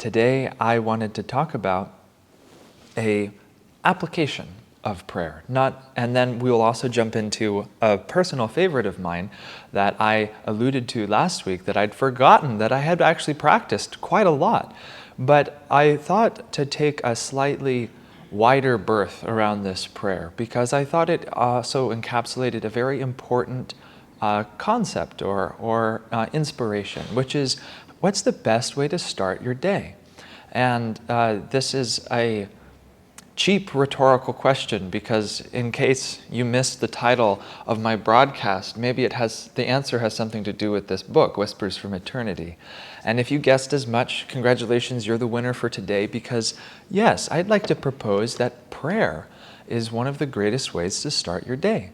today I wanted to talk about a application of prayer. And then we will also jump into a personal favorite of mine that I alluded to last week that I'd forgotten that I had actually practiced quite a lot. But I thought to take a slightly wider berth around this prayer because I thought it also encapsulated a very important concept or inspiration, which is what's the best way to start your day? And this is a cheap rhetorical question because in case you missed the title of my broadcast, maybe the answer has something to do with this book, Whispers from Eternity. And if you guessed as much, congratulations, you're the winner for today because yes, I'd like to propose that prayer is one of the greatest ways to start your day.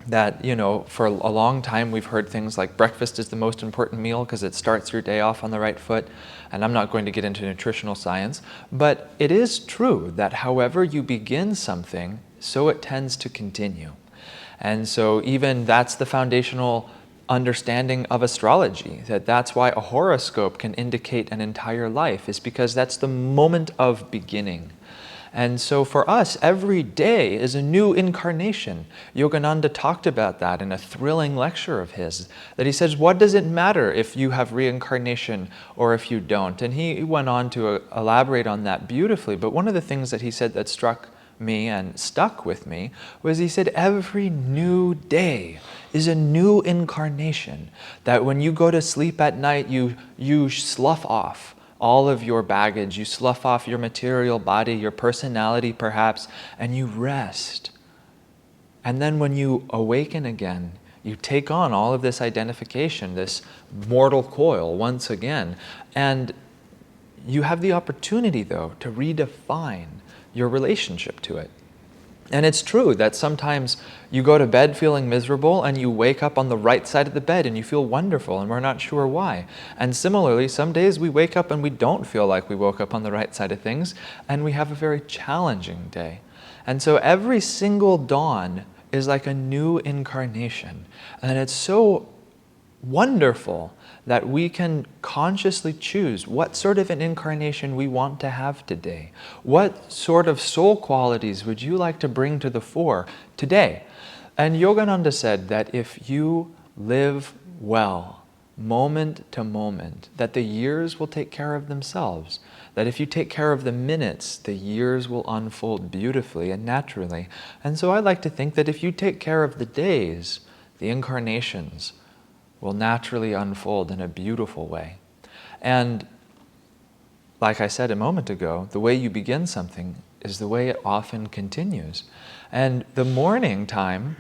That, for a long time we've heard things like breakfast is the most important meal because it starts your day off on the right foot. And I'm not going to get into nutritional science, but it is true that however you begin something, so it tends to continue. And so even that's the foundational understanding of astrology, that's why a horoscope can indicate an entire life, is because that's the moment of beginning. And so for us, every day is a new incarnation. Yogananda talked about that in a thrilling lecture of his, that he says, what does it matter if you have reincarnation or if you don't? And he went on to elaborate on that beautifully. But one of the things that he said that struck me and stuck with me was he said, every new day is a new incarnation. That when you go to sleep at night, you slough off all of your baggage, you slough off your material body, your personality perhaps, and you rest. And then when you awaken again, you take on all of this identification, this mortal coil once again, and you have the opportunity, though, to redefine your relationship to it. And it's true that sometimes you go to bed feeling miserable and you wake up on the right side of the bed and you feel wonderful and we're not sure why. And similarly, some days we wake up and we don't feel like we woke up on the right side of things and we have a very challenging day. And so every single dawn is like a new incarnation. And it's so wonderful that we can consciously choose what sort of an incarnation we want to have today. What sort of soul qualities would you like to bring to the fore today? And Yogananda said that if you live well, moment to moment, that the years will take care of themselves. That if you take care of the minutes, the years will unfold beautifully and naturally. And so I like to think that if you take care of the days, the incarnations will naturally unfold in a beautiful way. And like I said a moment ago, the way you begin something is the way it often continues. And the morning time,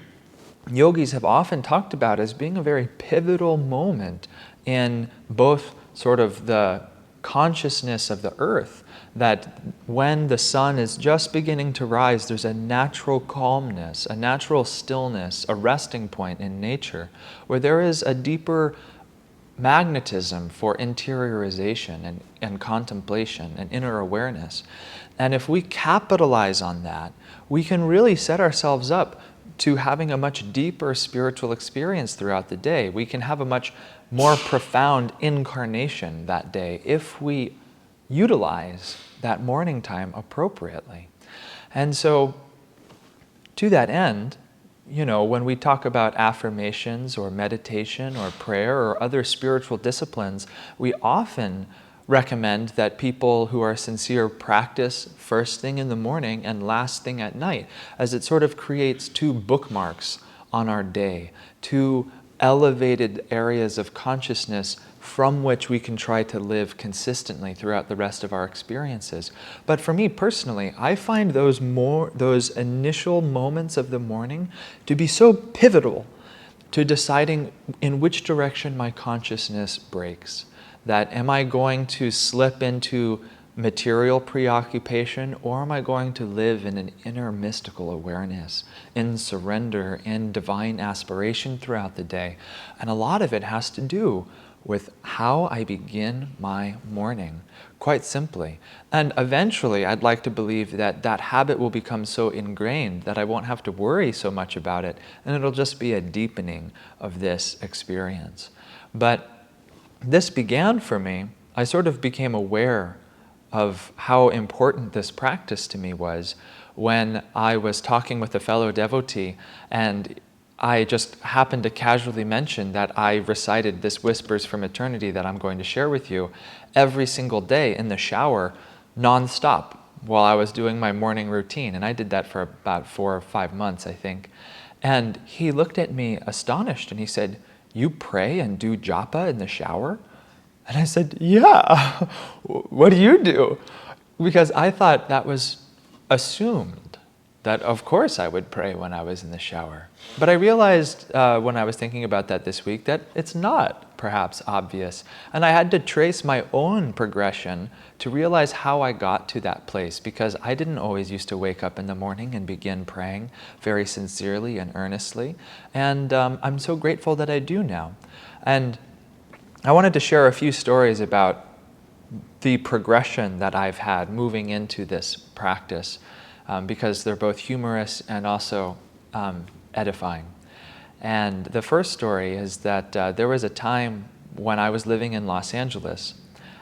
yogis have often talked about as being a very pivotal moment in both sort of the consciousness of the earth, that when the sun is just beginning to rise, there's a natural calmness, a natural stillness, a resting point in nature, where there is a deeper magnetism for interiorization and contemplation and inner awareness. And if we capitalize on that, we can really set ourselves up to having a much deeper spiritual experience throughout the day. We can have a much more profound incarnation that day if we utilize that morning time appropriately. And so to that end, when we talk about affirmations or meditation or prayer or other spiritual disciplines, we often recommend that people who are sincere practice first thing in the morning and last thing at night, as it sort of creates two bookmarks on our day, two elevated areas of consciousness from which we can try to live consistently throughout the rest of our experiences. But for me personally, I find those initial moments of the morning to be so pivotal to deciding in which direction my consciousness breaks. That am I going to slip into material preoccupation, or am I going to live in an inner mystical awareness, in surrender, in divine aspiration throughout the day? And a lot of it has to do with how I begin my morning, quite simply. And eventually, I'd like to believe that that habit will become so ingrained that I won't have to worry so much about it, and it'll just be a deepening of this experience. But this began for me, I sort of became aware of how important this practice to me was when I was talking with a fellow devotee, and I just happened to casually mention that I recited this Whispers from Eternity that I'm going to share with you every single day in the shower, nonstop, while I was doing my morning routine. And I did that for about 4 or 5 months, I think. And he looked at me astonished and he said, "You pray and do japa in the shower?" And I said, "Yeah, what do you do?" Because I thought that was assumed, that of course I would pray when I was in the shower. But I realized when I was thinking about that this week that it's not perhaps obvious. And I had to trace my own progression to realize how I got to that place, because I didn't always used to wake up in the morning and begin praying very sincerely and earnestly. And I'm so grateful that I do now. And I wanted to share a few stories about the progression that I've had moving into this practice, because they're both humorous and also edifying. And the first story is that there was a time when I was living in Los Angeles,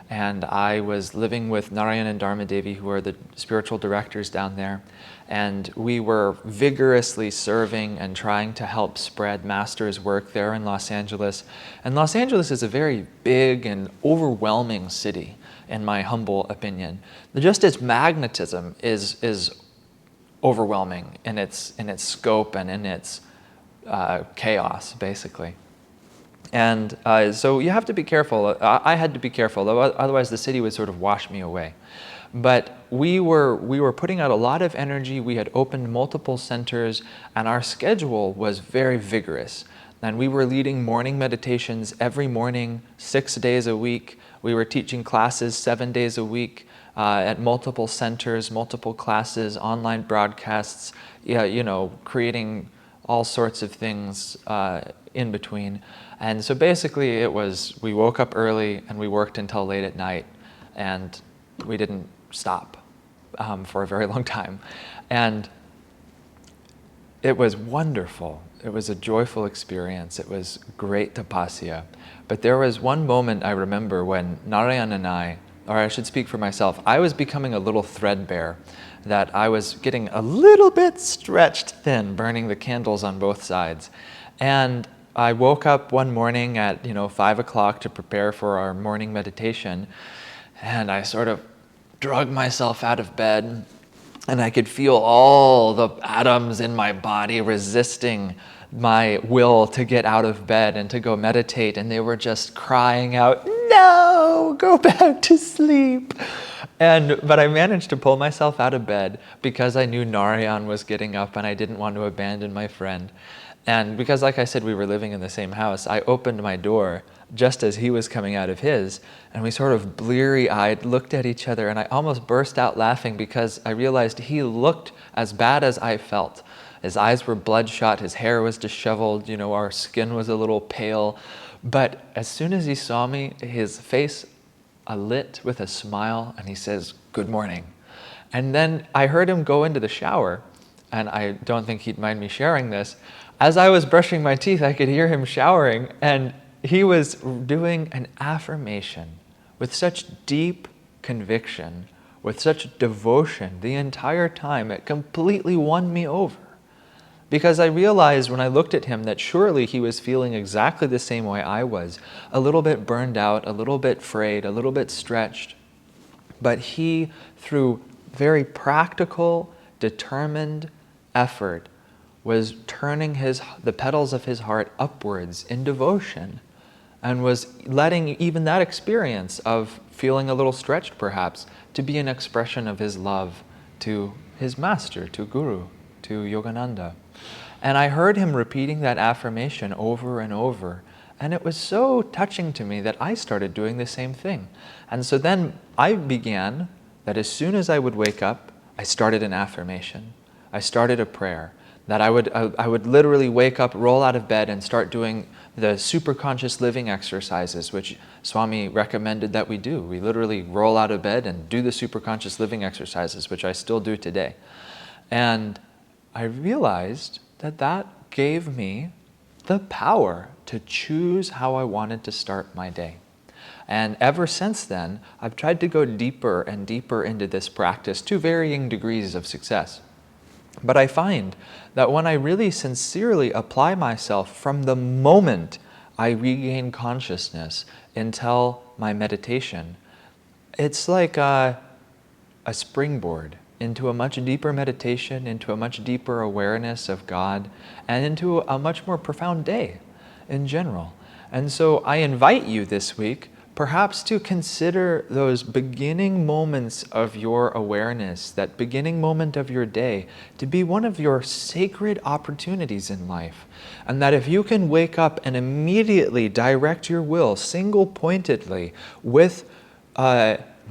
and I was living with Narayan and Dharma Devi, who are the spiritual directors down there, and we were vigorously serving and trying to help spread Master's work there in Los Angeles. And Los Angeles is a very big and overwhelming city, in my humble opinion. Just its magnetism is overwhelming in its scope and in its chaos, basically. And so you have to be careful. I had to be careful, otherwise the city would sort of wash me away. But we were putting out a lot of energy. We had opened multiple centers, and our schedule was very vigorous. And we were leading morning meditations every morning, 6 days a week. We were teaching classes 7 days a week at multiple centers, multiple classes, online broadcasts, creating all sorts of things in between. And so basically it was, we woke up early and we worked until late at night, and we didn't stop for a very long time. And it was wonderful. It was a joyful experience. It was great tapasya. But there was one moment I remember when Narayan and I, or I should speak for myself, I was becoming a little threadbare, that I was getting a little bit stretched thin, burning the candles on both sides. And I woke up one morning at 5 o'clock to prepare for our morning meditation, and I sort of drug myself out of bed, and I could feel all the atoms in my body resisting my will to get out of bed and to go meditate, and they were just crying out, "No, go back to sleep." But I managed to pull myself out of bed because I knew Narayan was getting up and I didn't want to abandon my friend. And because, like I said, we were living in the same house, I opened my door just as he was coming out of his, and we sort of bleary-eyed looked at each other, and I almost burst out laughing because I realized he looked as bad as I felt. His eyes were bloodshot, his hair was disheveled, our skin was a little pale. But as soon as he saw me, his face lit with a smile, and he says, "Good morning." And then I heard him go into the shower, and I don't think he'd mind me sharing this. As I was brushing my teeth, I could hear him showering, and he was doing an affirmation with such deep conviction, with such devotion the entire time. It completely won me over. Because I realized when I looked at him that surely he was feeling exactly the same way I was, a little bit burned out, a little bit frayed, a little bit stretched. But he, through very practical, determined effort, was turning the petals of his heart upwards in devotion, and was letting even that experience of feeling a little stretched perhaps to be an expression of his love to his master, to Guru, to Yogananda. And I heard him repeating that affirmation over and over, and it was so touching to me that I started doing the same thing. And so then I began that as soon as I would wake up, I started an affirmation. I started a prayer. That I would literally wake up, roll out of bed, and start doing the super conscious living exercises, which Swami recommended that we do. We literally roll out of bed and do the super conscious living exercises, which I still do today. And I realized that that gave me the power to choose how I wanted to start my day. And ever since then, I've tried to go deeper and deeper into this practice to varying degrees of success. But I find that when I really sincerely apply myself from the moment I regain consciousness until my meditation, it's like a springboard into a much deeper meditation, into a much deeper awareness of God, and into a much more profound day in general. And so I invite you this week perhaps to consider those beginning moments of your awareness, that beginning moment of your day, to be one of your sacred opportunities in life. And that if you can wake up and immediately direct your will single-pointedly with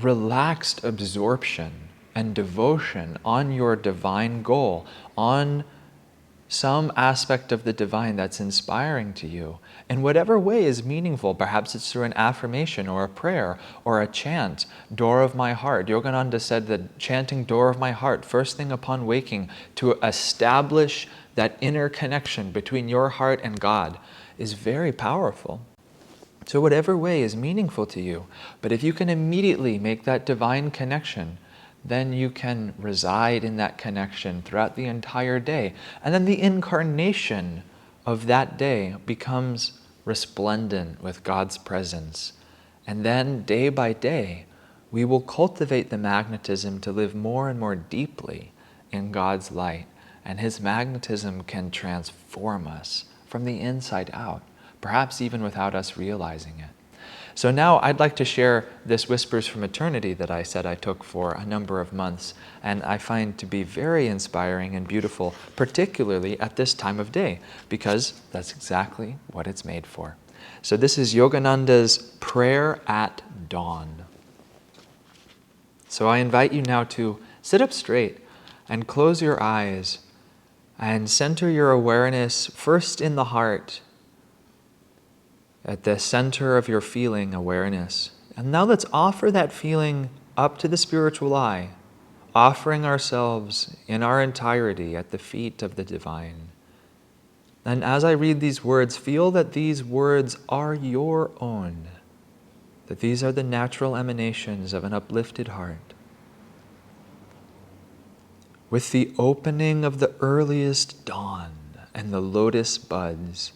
relaxed absorption and devotion on your divine goal, on some aspect of the divine that's inspiring to you, in whatever way is meaningful. Perhaps it's through an affirmation or a prayer or a chant, Door of my heart. Yogananda said that chanting Door of my heart first thing upon waking to establish that inner connection between your heart and God is very powerful. So whatever way is meaningful to you, but if you can immediately make that divine connection, then you can reside in that connection throughout the entire day. And then the incarnation of that day becomes resplendent with God's presence. And then day by day, we will cultivate the magnetism to live more and more deeply in God's light. And His magnetism can transform us from the inside out, perhaps even without us realizing it. So now I'd like to share this Whispers from Eternity that I said I took for a number of months, and I find to be very inspiring and beautiful, particularly at this time of day, because that's exactly what it's made for. So this is Yogananda's Prayer at Dawn. So I invite you now to sit up straight and close your eyes and center your awareness first in the heart, at the center of your feeling awareness. And now let's offer that feeling up to the spiritual eye, offering ourselves in our entirety at the feet of the divine. And as I read these words, feel that these words are your own, that these are the natural emanations of an uplifted heart. With the opening of the earliest dawn and the lotus buds,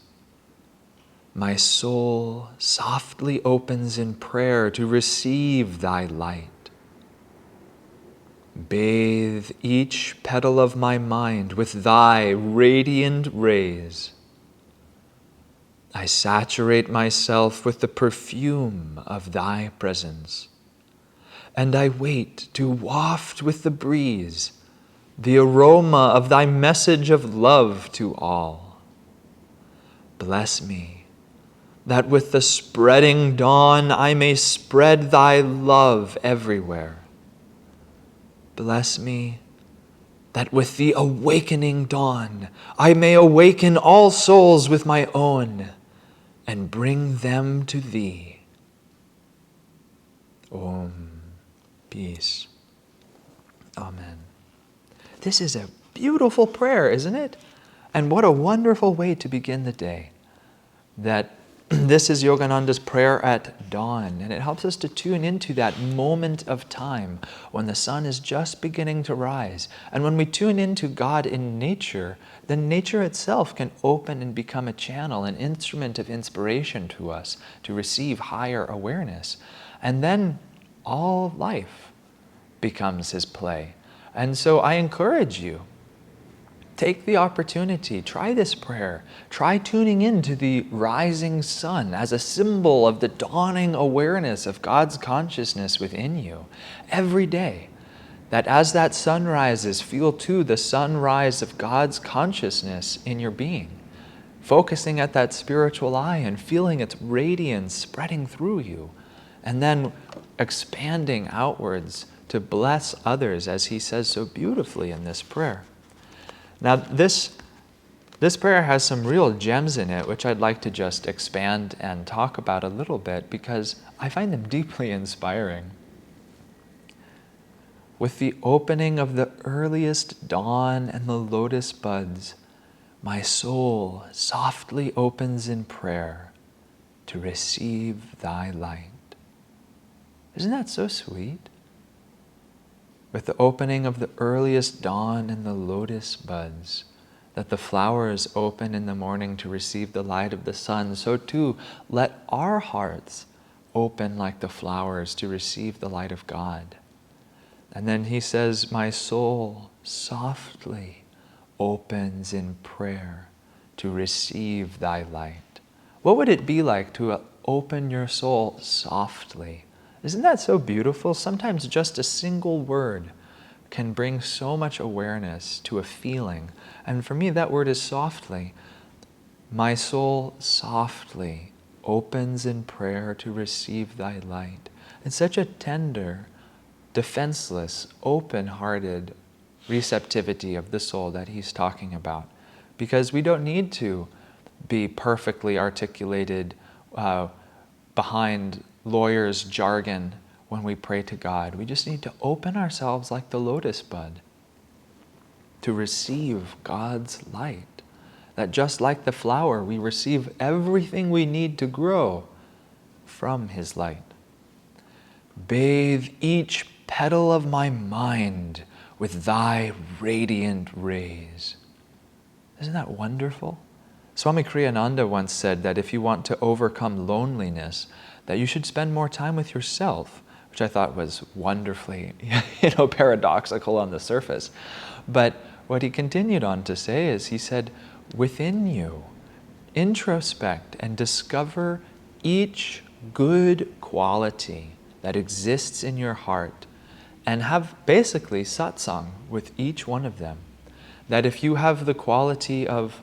my soul softly opens in prayer to receive thy light. Bathe each petal of my mind with thy radiant rays. I saturate myself with the perfume of thy presence, and I wait to waft with the breeze the aroma of thy message of love to all. Bless me, that with the spreading dawn I may spread thy love everywhere. Bless me, that with the awakening dawn I may awaken all souls with my own and bring them to thee. Om. Peace. Amen. This is a beautiful prayer, isn't it? And what a wonderful way to begin the day. That this is Yogananda's prayer at dawn, and it helps us to tune into that moment of time when the sun is just beginning to rise. And when we tune into God in nature, then nature itself can open and become a channel, an instrument of inspiration to us to receive higher awareness. And then all life becomes His play. And so I encourage you, take the opportunity, try this prayer, try tuning into the rising sun as a symbol of the dawning awareness of God's consciousness within you every day. That as that sun rises, feel too the sunrise of God's consciousness in your being, focusing at that spiritual eye and feeling its radiance spreading through you, and then expanding outwards to bless others, as he says so beautifully in this prayer. Now, this prayer has some real gems in it, which I'd like to just expand and talk about a little bit, because I find them deeply inspiring. With the opening of the earliest dawn and the lotus buds, my soul softly opens in prayer to receive thy light. Isn't that so sweet? With the opening of the earliest dawn in the lotus buds, that the flowers open in the morning to receive the light of the sun, so too let our hearts open like the flowers to receive the light of God. And then he says, my soul softly opens in prayer to receive thy light. What would it be like to open your soul softly? Isn't that so beautiful? Sometimes just a single word can bring so much awareness to a feeling. And for me, that word is softly. My soul softly opens in prayer to receive thy light. It's such a tender, defenseless, open-hearted receptivity of the soul that he's talking about. Because we don't need to be perfectly articulated behind lawyers' jargon when we pray to God. We just need to open ourselves like the lotus bud to receive God's light. That just like the flower, we receive everything we need to grow from his light. Bathe each petal of my mind with thy radiant rays. Isn't that wonderful? Swami Kriyananda once said that if you want to overcome loneliness, that you should spend more time with yourself, which I thought was wonderfully, paradoxical on the surface. But what he continued on to say is, he said, within you, introspect and discover each good quality that exists in your heart, and have basically satsang with each one of them. That if you have the quality of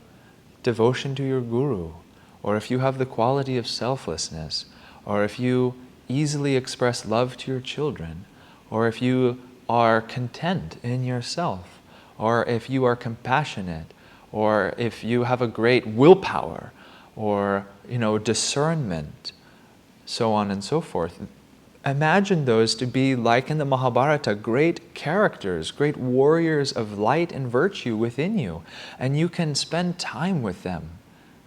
devotion to your guru, or if you have the quality of selflessness, or if you easily express love to your children, or if you are content in yourself, or if you are compassionate, or if you have a great willpower, or discernment, so on and so forth. Imagine those to be, like in the Mahabharata, great characters, great warriors of light and virtue within you. And you can spend time with them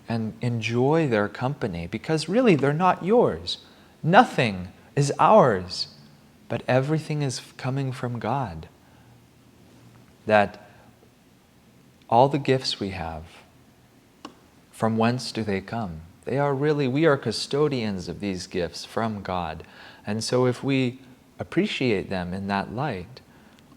and enjoy their company, because really they're not yours. Nothing is ours, but everything is coming from God. That all the gifts we have, from whence do they come? We are custodians of these gifts from God. And so if we appreciate them in that light,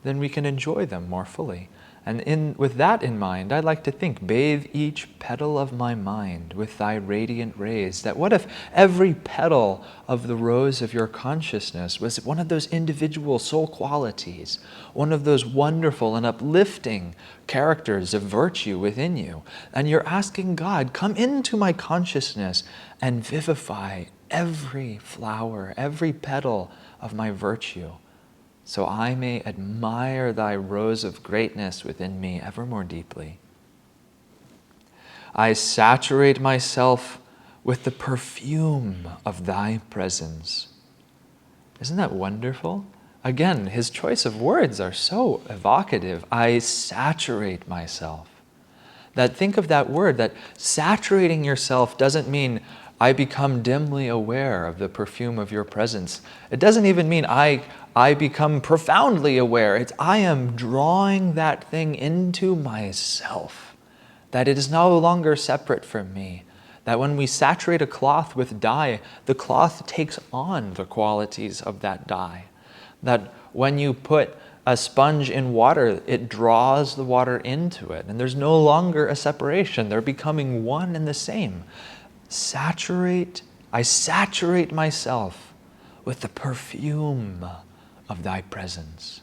then we can enjoy them more fully. And with that in mind, I'd like to think, bathe each petal of my mind with thy radiant rays. That what if every petal of the rose of your consciousness was one of those individual soul qualities, one of those wonderful and uplifting characters of virtue within you. And you're asking God, come into my consciousness and vivify every flower, every petal of my virtue, so I may admire thy rose of greatness within me ever more deeply. I saturate myself with the perfume of thy presence. Isn't that wonderful? Again, his choice of words are so evocative. I saturate myself. Think of that word, that saturating yourself doesn't mean I become dimly aware of the perfume of your presence. It doesn't even mean I become profoundly aware. It's I am drawing that thing into myself, that it is no longer separate from me. That when we saturate a cloth with dye, the cloth takes on the qualities of that dye. That when you put a sponge in water, it draws the water into it, and there's no longer a separation. They're becoming one and the same. I saturate myself with the perfume of thy presence.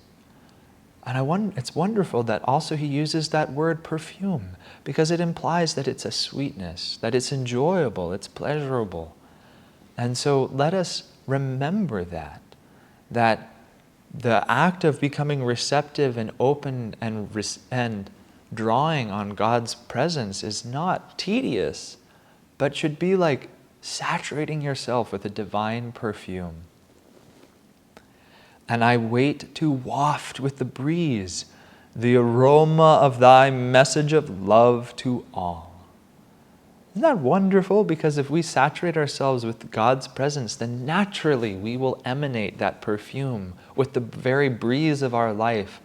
And it's wonderful that also he uses that word perfume, because it implies that it's a sweetness, that it's enjoyable, it's pleasurable. And so let us remember that the act of becoming receptive and open and drawing on God's presence is not tedious, but should be like saturating yourself with a divine perfume. And I wait to waft with the breeze the aroma of thy message of love to all. Isn't that wonderful? Because if we saturate ourselves with God's presence, then naturally we will emanate that perfume with the very breeze of our life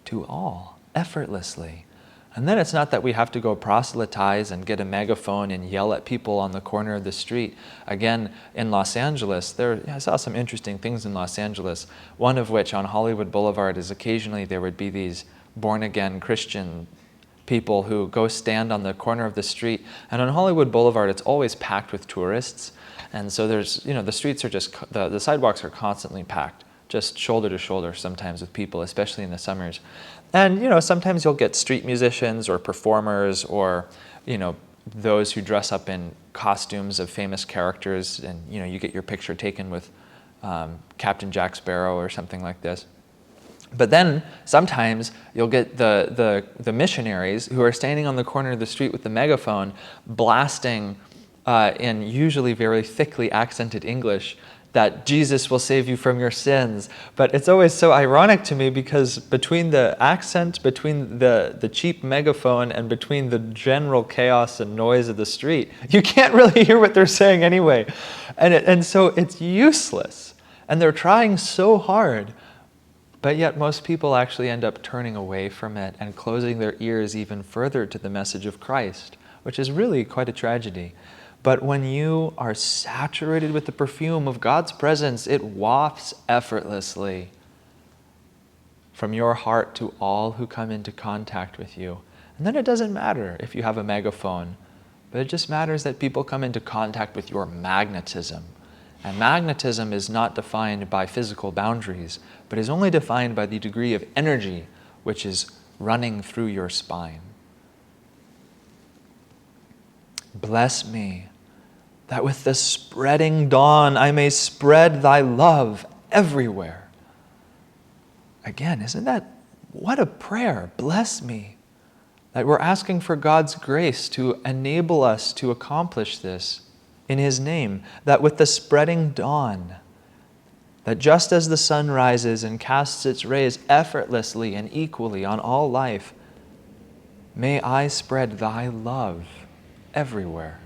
to all, effortlessly. And then it's not that we have to go proselytize and get a megaphone and yell at people on the corner of the street. Again, in Los Angeles, I saw some interesting things in Los Angeles, one of which on Hollywood Boulevard is occasionally there would be these born-again Christian people who go stand on the corner of the street. And on Hollywood Boulevard, it's always packed with tourists. And so there's, the streets are just, the sidewalks are constantly packed, just shoulder to shoulder sometimes with people, especially in the summers. And, sometimes you'll get street musicians or performers or, those who dress up in costumes of famous characters and, you get your picture taken with Captain Jack Sparrow or something like this. But then sometimes you'll get the missionaries who are standing on the corner of the street with the megaphone blasting in usually very thickly accented English that Jesus will save you from your sins. But it's always so ironic to me because between the accent, between the cheap megaphone, and between the general chaos and noise of the street, you can't really hear what they're saying anyway. And so it's useless. And they're trying so hard. But yet most people actually end up turning away from it and closing their ears even further to the message of Christ, which is really quite a tragedy. But when you are saturated with the perfume of God's presence, it wafts effortlessly from your heart to all who come into contact with you. And then it doesn't matter if you have a megaphone, but it just matters that people come into contact with your magnetism. And magnetism is not defined by physical boundaries, but is only defined by the degree of energy which is running through your spine. Bless me, that with the spreading dawn I may spread thy love everywhere. Again, what a prayer. Bless me. That we're asking for God's grace to enable us to accomplish this in His name. That with the spreading dawn, that just as the sun rises and casts its rays effortlessly and equally on all life, may I spread thy love everywhere.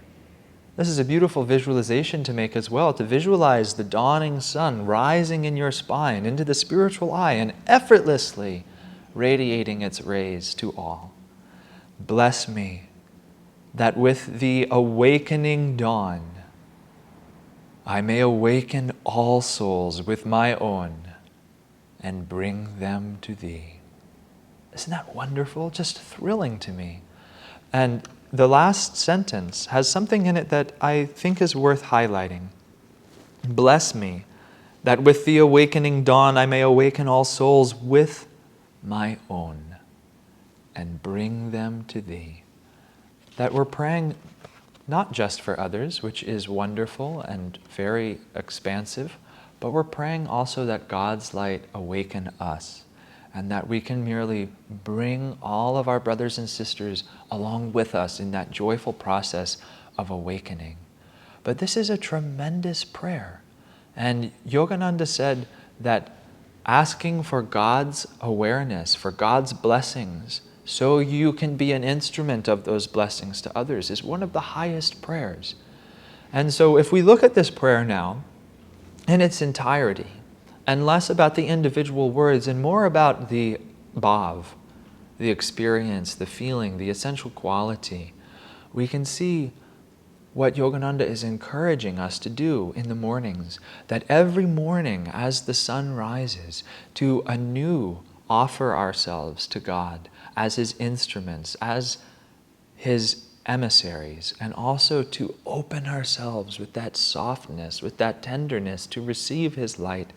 This is a beautiful visualization to make as well, to visualize the dawning sun rising in your spine into the spiritual eye and effortlessly radiating its rays to all. Bless me, that with the awakening dawn, I may awaken all souls with my own and bring them to Thee. Isn't that wonderful? Just thrilling to me. And the last sentence has something in it that I think is worth highlighting. Bless me, that with the awakening dawn I may awaken all souls with my own and bring them to Thee. That we're praying not just for others, which is wonderful and very expansive, but we're praying also that God's light awaken us, and that we can merely bring all of our brothers and sisters along with us in that joyful process of awakening. But this is a tremendous prayer. And Yogananda said that asking for God's awareness, for God's blessings, so you can be an instrument of those blessings to others, is one of the highest prayers. And so if we look at this prayer now in its entirety, and less about the individual words and more about the bhav, the experience, the feeling, the essential quality, we can see what Yogananda is encouraging us to do in the mornings, that every morning as the sun rises, to anew offer ourselves to God as His instruments, as His emissaries, and also to open ourselves with that softness, with that tenderness, to receive His light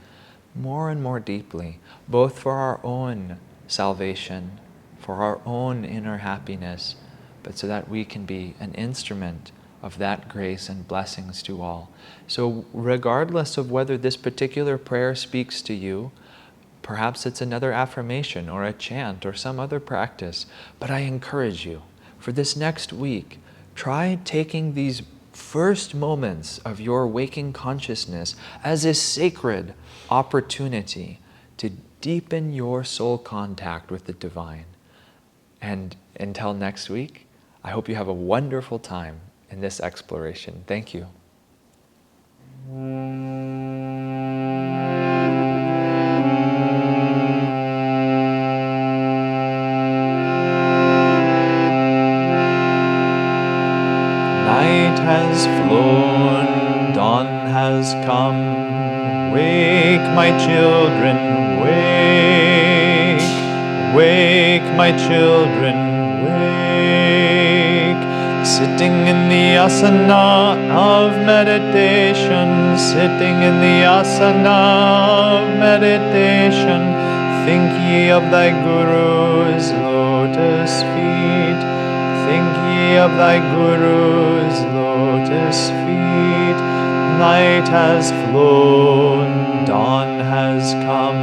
more and more deeply, both for our own salvation, for our own inner happiness, but so that we can be an instrument of that grace and blessings to all. So regardless of whether this particular prayer speaks to you, perhaps it's another affirmation or a chant or some other practice, but I encourage you, for this next week, try taking these first moments of your waking consciousness as a sacred opportunity to deepen your soul contact with the divine. And until next week, I hope you have a wonderful time in this exploration. Thank you. Night has flown, dawn has come. Wake, my children, wake. Wake, my children, wake. Sitting in the asana of meditation, sitting in the asana of meditation, think ye of thy Guru's lotus feet. Think ye of thy Guru's lotus feet. Night has flown, dawn has come.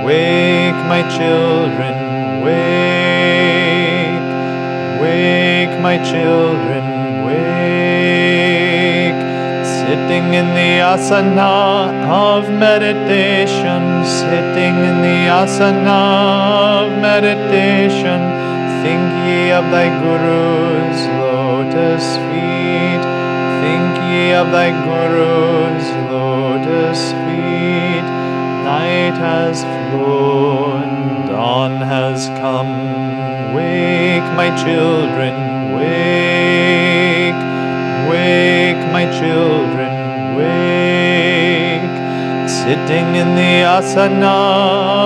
Wake, my children, wake. Wake, my children, wake. Sitting in the asana of meditation, sitting in the asana of meditation, think ye of thy Guru's lotus feet. Think ye of thy Guru's lotus feet. Night has flown, dawn has come. Wake, my children, wake. Wake, my children, wake. Sitting in the asana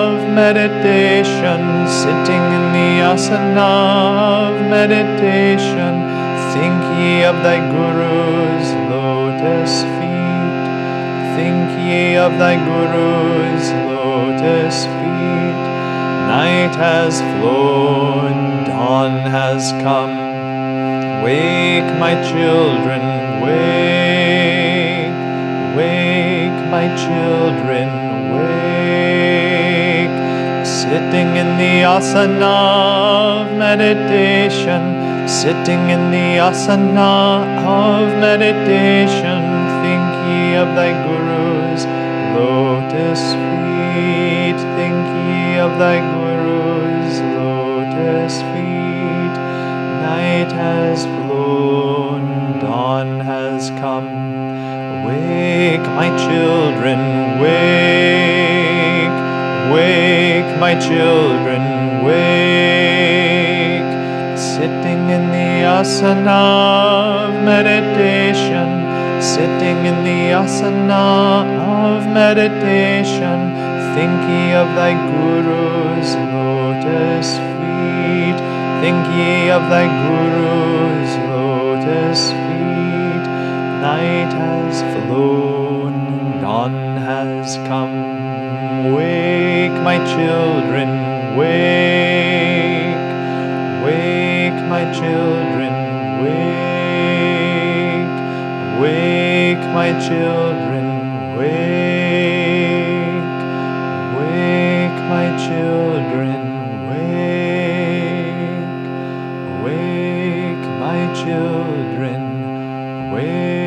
of meditation, sitting in the asana of meditation, think ye of thy Guru's lotus feet. Think ye of thy Guru's lotus feet. Night has flown, dawn has come. Wake, my children, wake. Wake, my children, wake. Sitting in the asana of meditation, sitting in the asana of meditation, think ye of thy Guru's lotus feet. Think ye of thy Guru's lotus feet. Night has flown, dawn has come. Wake, my children, wake. Wake, my children, wake. Sitting in the asana of meditation, sitting in the asana of meditation, think ye of thy Guru's lotus feet. Think ye of thy Guru's lotus feet. Night has flown, dawn has come. Wake, my children, wake. Wake, my children, wake. Wake, my children, wake. Wake, my children, wake. Wake, my children, wake.